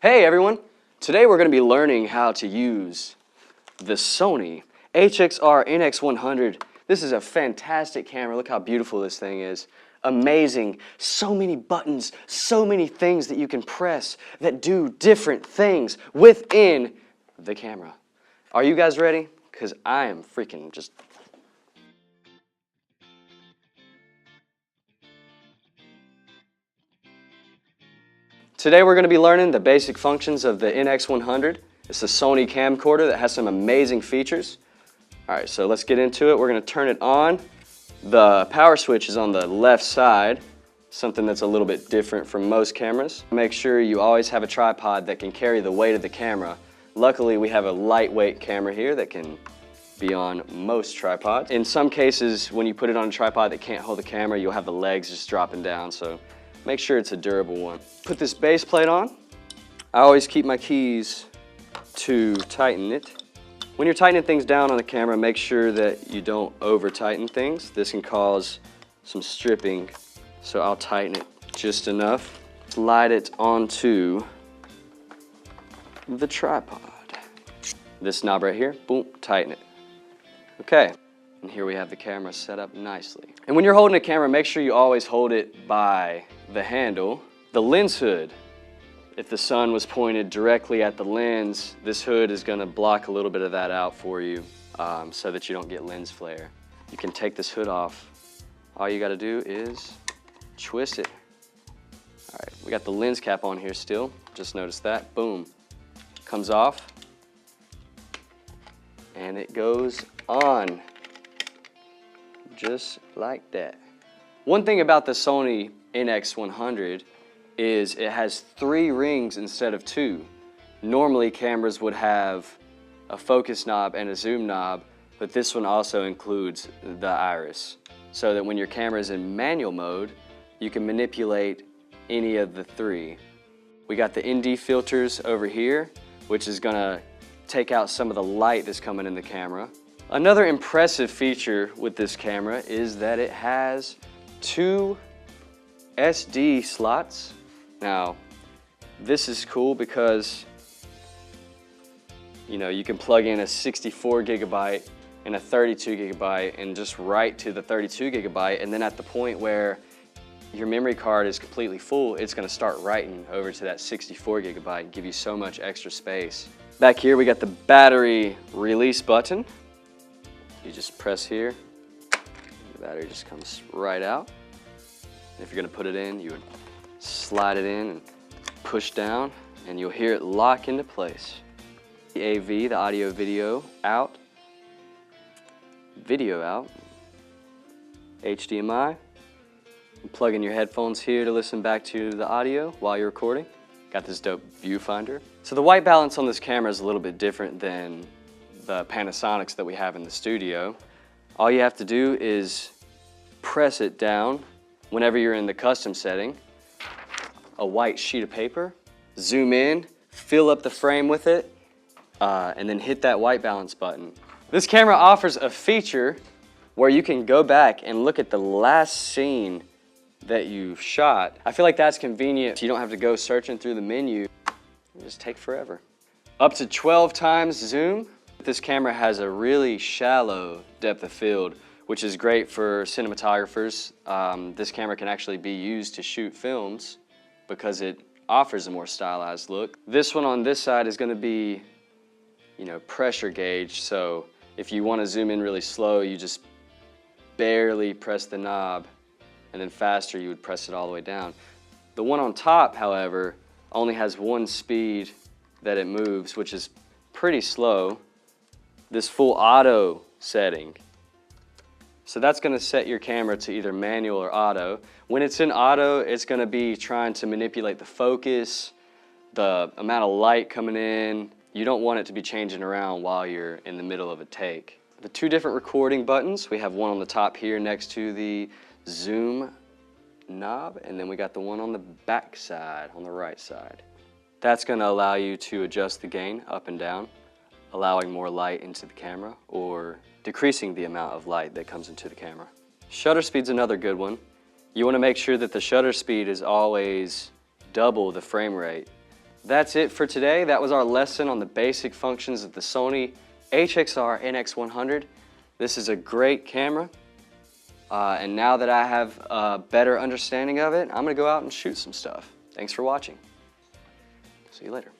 Hey everyone! Today we're going to be learning how to use the Sony HxRnx 100. This is a fantastic camera. Look how beautiful this thing is. Amazing. So many buttons, so many things that you can press that do different things within the camera. Are you guys ready? Because I am freaking just... Today we're going to be learning the basic functions of the NX100. It's a Sony camcorder that has some amazing features. Alright, so let's get into it. We're going to turn it on. The power switch is on the left side, something that's a little bit different from most cameras. Make sure you always have a tripod that can carry the weight of the camera. Luckily we have a lightweight camera here that can be on most tripods. In some cases, when you put it on a tripod that can't hold the camera, you'll have the legs just dropping down, so make sure it's a durable one. Put this base plate on. I always keep my keys to tighten it. When you're tightening things down on the camera, make sure that you don't over tighten things. This can cause some stripping, so I'll tighten it just enough. Slide it onto the tripod. This knob right here, boom, tighten it. Okay, and here we have the camera set up nicely. And when you're holding a camera, make sure you always hold it by the handle. The lens hood, if the sun was pointed directly at the lens, this hood is going to block a little bit of that out for you so that you don't get lens flare. You can take this hood off. All you got to do is twist it. All right, we got the lens cap on here still. Just notice that. Boom. Comes off. And it goes on. Just like that. One thing about the Sony NX100 is it has 3 rings instead of 2. Normally cameras would have a focus knob and a zoom knob, but this one also includes the iris, so that when your camera is in manual mode, you can manipulate any of the 3. We got the ND filters over here, which is gonna take out some of the light that's coming in the camera. Another impressive feature with this camera is that it has 2 SD slots. Now, this is cool because you can plug in a 64 gigabyte and a 32 gigabyte and just write to the 32 gigabyte, and then at the point where your memory card is completely full, it's going to start writing over to that 64 gigabyte and give you so much extra space. Back here we got the battery release button. You just press here, the battery just comes right out. If you're going to put it in, you would slide it in and push down, and you'll hear it lock into place. The AV, the audio video out, HDMI. You plug in your headphones here to listen back to the audio while you're recording. Got this dope viewfinder. So the white balance on this camera is a little bit different than the Panasonics that we have in the studio. All you have to do is press it down whenever you're in the custom setting. A white sheet of paper, zoom in, fill up the frame with it, and then hit that white balance button. This camera offers a feature where you can go back and look at the last scene that you shot. I feel like that's convenient. You don't have to go searching through the menu. It just take forever. Up to 12 times zoom. This camera has a really shallow depth of field, which is great for cinematographers. This camera can actually be used to shoot films because it offers a more stylized look. This one on this side is going to be, pressure gauge. So if you want to zoom in really slow, you just barely press the knob, and then faster you would press it all the way down. The one on top, however, only has 1 speed that it moves, which is pretty slow. This full auto setting. So that's going to set your camera to either manual or auto. When it's in auto, it's going to be trying to manipulate the focus, the amount of light coming in. You don't want it to be changing around while you're in the middle of a take. The 2 different recording buttons, we have one on the top here next to the zoom knob, and then we got the one on the back side, on the right side. That's going to allow you to adjust the gain up and down, allowing more light into the camera or decreasing the amount of light that comes into the camera. Shutter speed's another good one. You want to make sure that the shutter speed is always double the frame rate. That's it for today. That was our lesson on the basic functions of the Sony HxRnx 100. This is a great camera. And now that I have a better understanding of it, I'm gonna go out and shoot some stuff. Thanks for watching. See you later.